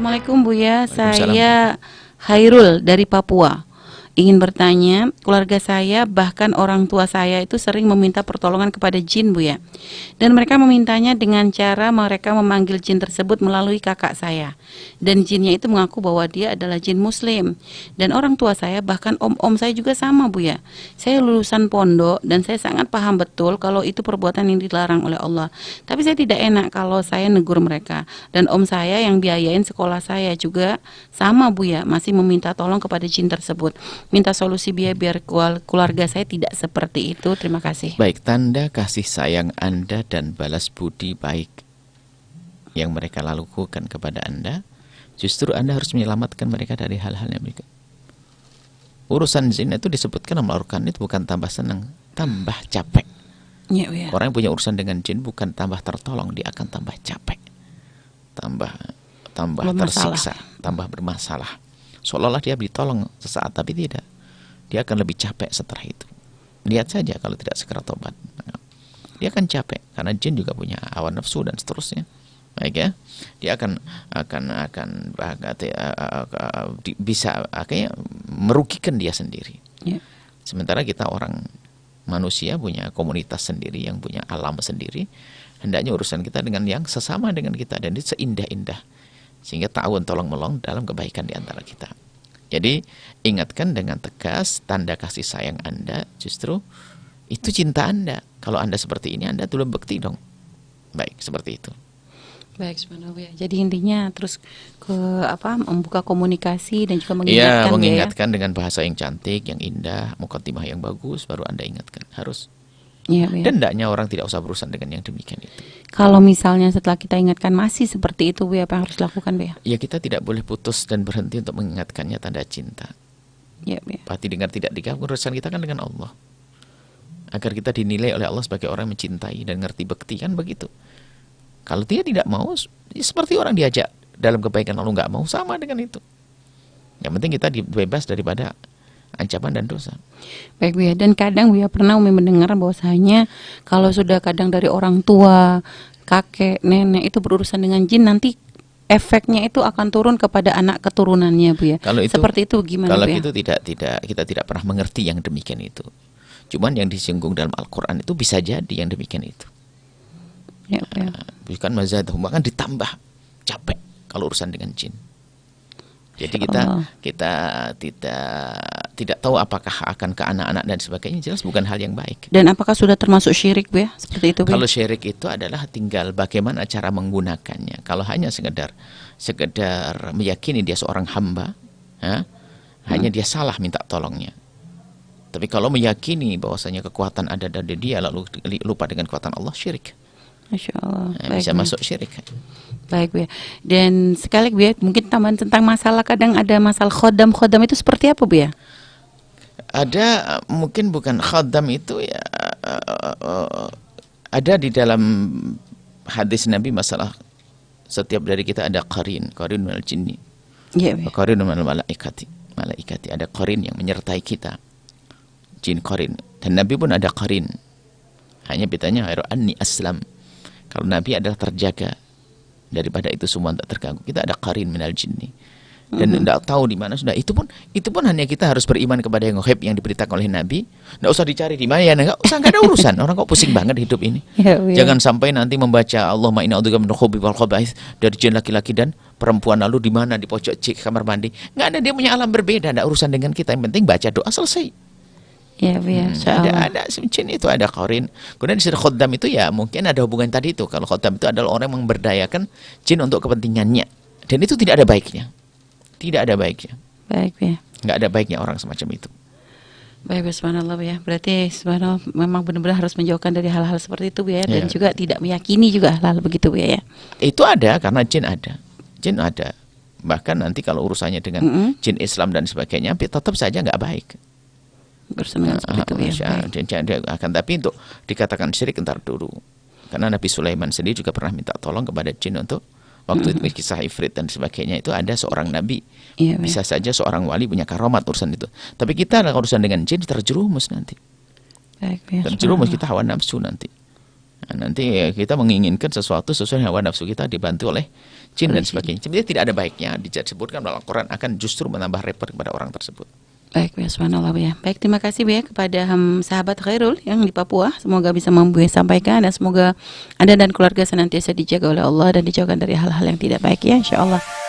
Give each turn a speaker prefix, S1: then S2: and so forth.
S1: Assalamualaikum Buya,
S2: Waalaikumsalam.
S1: saya Hairul dari Papua. Ingin bertanya, keluarga saya bahkan orang tua saya itu sering meminta pertolongan kepada jin Buya. Dan mereka memintanya dengan cara mereka memanggil jin tersebut melalui kakak saya. Dan jinnya itu mengaku bahwa dia adalah jin muslim. Dan orang tua saya bahkan om-om saya juga sama Buya. Saya lulusan pondok dan saya sangat paham betul kalau itu perbuatan yang dilarang oleh Allah. Tapi saya tidak enak kalau saya negur mereka. Dan om saya yang biayain sekolah saya juga sama Buya, masih meminta tolong kepada jin tersebut. Minta solusi biar keluarga saya tidak seperti itu. Terima kasih.
S2: Baik, tanda kasih sayang Anda dan balas budi baik yang mereka lakukan kepada Anda, justru Anda harus menyelamatkan mereka dari hal-hal yang mereka. Urusan jin itu disebutkan dalam Al-Quran itu bukan tambah senang, tambah capek.
S1: Ya, ya.
S2: Orang yang punya urusan dengan jin bukan tambah tertolong, dia akan tambah capek, tambah tersiksa, tambah bermasalah. Seolah-olah dia ditolong sesaat, tapi tidak. Dia akan lebih capek setelah itu. Lihat saja kalau tidak segera tobat, dia akan capek karena jin juga punya hawa nafsu dan seterusnya. Baik ya, dia akan bisa akhirnya merugikan dia sendiri.
S1: Ya.
S2: Sementara kita orang manusia punya komunitas sendiri, yang punya alam sendiri. Hendaknya urusan kita dengan yang sesama dengan kita, dan itu seindah-indah, sehingga ta'awun tolong-menolong dalam kebaikan di antara kita. Jadi ingatkan dengan tegas tanda kasih sayang Anda, justru itu cinta Anda. Kalau Anda seperti ini, Anda belum bekti dong. Baik, seperti itu.
S1: Baik, subhanallah. Jadi intinya terus membuka komunikasi dan juga mengingatkan.
S2: Iya, mengingatkan dengan bahasa yang cantik, yang indah, mukaddimah yang bagus, baru Anda ingatkan. Harus.
S1: Ya,
S2: Dan hendaknya orang tidak usah berurusan dengan yang demikian itu.
S1: Kalau misalnya setelah kita ingatkan masih seperti itu, Bu, apa yang harus dilakukan, Bu?
S2: Ya, kita tidak boleh putus dan berhenti untuk mengingatkannya, tanda cinta.
S1: Ya, Bu.
S2: Pati dengar tidak diganggu, urusan kita kan dengan Allah. Agar kita dinilai oleh Allah sebagai orang yang mencintai dan ngerti bekti, kan begitu. Kalau dia tidak mau, ya seperti orang diajak dalam kebaikan lalu nggak mau, sama dengan itu. Yang penting kita bebas daripada ancaman dan dosa.
S1: Baik, Bu ya. Dan kadang Bu ya pernah Umi mendengar bahwasanya kalau sudah kadang dari orang tua, kakek, nenek itu berurusan dengan jin, nanti efeknya itu akan turun kepada anak keturunannya, Bu ya.
S2: Kalau itu,
S1: seperti itu gimana,
S2: kalau
S1: Bu ya?
S2: itu kita tidak pernah mengerti yang demikian itu. Cuman yang disinggung dalam Al-Quran itu bisa jadi yang demikian itu.
S1: Ya, Bu ya.
S2: Bukan mazadahum, bahkan ditambah capek kalau urusan dengan jin. Jadi kita tidak tahu apakah akan ke anak-anak dan sebagainya, jelas bukan hal yang baik.
S1: Dan apakah sudah termasuk syirik, Bu ya? Seperti itu, Bu.
S2: Kalau syirik itu adalah tinggal bagaimana cara menggunakannya. Kalau hanya sekedar meyakini dia seorang hamba, hanya dia salah minta tolongnya. Tapi kalau meyakini bahwasanya kekuatan ada dari dia lalu lupa dengan kekuatan Allah, syirik.
S1: Masya Allah.
S2: Bisa masuk syirik.
S1: Baik, Bu ya. Dan sekali, Bu ya, mungkin tambahan tentang masalah, kadang ada masalah khodam itu seperti apa, Bu ya?
S2: Ada, mungkin bukan khodam itu ya, ada di dalam hadis Nabi masalah setiap dari kita ada qarin minal jinni, qarin minal malaikati, ada qarin yang menyertai kita, jin qarin. Dan Nabi pun ada qarin, hanya bedanya ghairu anni aslam. Kalau Nabi adalah terjaga daripada itu semua, tak terganggu. Kita ada qarin minal jinni, dan tidak tahu di mana sudah. Itu pun hanya kita harus beriman kepada yang ghaib yang diberitakan oleh Nabi. Tidak usah dicari di mana ya, nggak ada urusan. Orang kok pusing banget hidup ini. Jangan sampai nanti membaca Allahumma inna a'udzubika minal khubuthi wal khaba'ith, dari jin laki-laki dan perempuan, lalu di mana, di pojok kamar mandi. Nggak ada, dia punya alam berbeda, tidak urusan dengan kita. Yang penting baca doa, selesai.
S1: Ya, ya,
S2: ada jin itu, ada qarin. Kemudian istilah khodam itu ya mungkin ada hubungan tadi itu. Kalau khodam itu adalah orang yang memberdayakan jin untuk kepentingannya, dan itu tidak ada baiknya. Tidak ada baiknya.
S1: Baik, ya.
S2: Nggak ada baiknya orang semacam itu.
S1: Baik, subhanallah, ya. Berarti subhanallah memang benar-benar harus menjauhkan dari hal-hal seperti itu, ya. Dan juga tidak meyakini juga hal-hal begitu, ya.
S2: Itu ada karena jin ada. Jin ada. Bahkan nanti kalau urusannya dengan jin Islam dan sebagainya, tetap saja nggak baik.
S1: Bersenang seperti itu, ya.
S2: Akan tapi untuk dikatakan syirik, entar dulu. Karena Nabi Sulaiman sendiri juga pernah minta tolong kepada jin untuk waktu itu kisah Ifrit dan sebagainya, itu ada seorang nabi. Bisa saja seorang wali punya karomat urusan itu. Tapi kita urusan dengan jin terjerumus nanti. Terjerumus kita hawa nafsu nanti. Nah, nanti kita menginginkan sesuatu sesuai hawa nafsu kita dibantu oleh jin dan sebagainya. Sebenarnya tidak ada baiknya disebutkan dalam Al-Quran akan justru menambah repot kepada orang tersebut.
S1: Baik, ya, subhanallah ya. Baik, terima kasih ya kepada sahabat Khairul yang di Papua. Semoga bisa sampaikan dan semoga Anda dan keluarga senantiasa dijaga oleh Allah dan dijauhkan dari hal-hal yang tidak baik ya, insyaallah.